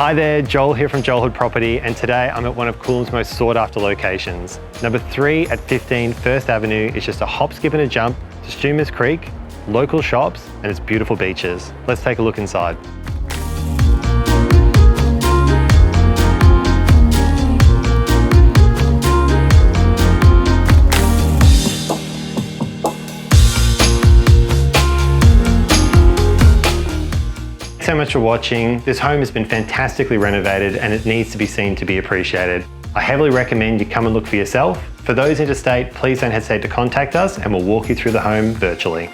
Hi there, Joel here from Joel Hood Property, and today I'm at one of Coolum's most sought after locations. Number 3 at 15 First Avenue is just a hop, skip and a jump to Stewmers Creek, local shops and its beautiful beaches. Let's take a look inside. Thanks so much for watching. This home has been fantastically renovated and it needs to be seen to be appreciated. I heavily recommend you come and look for yourself. For those interstate, please don't hesitate to contact us and we'll walk you through the home virtually.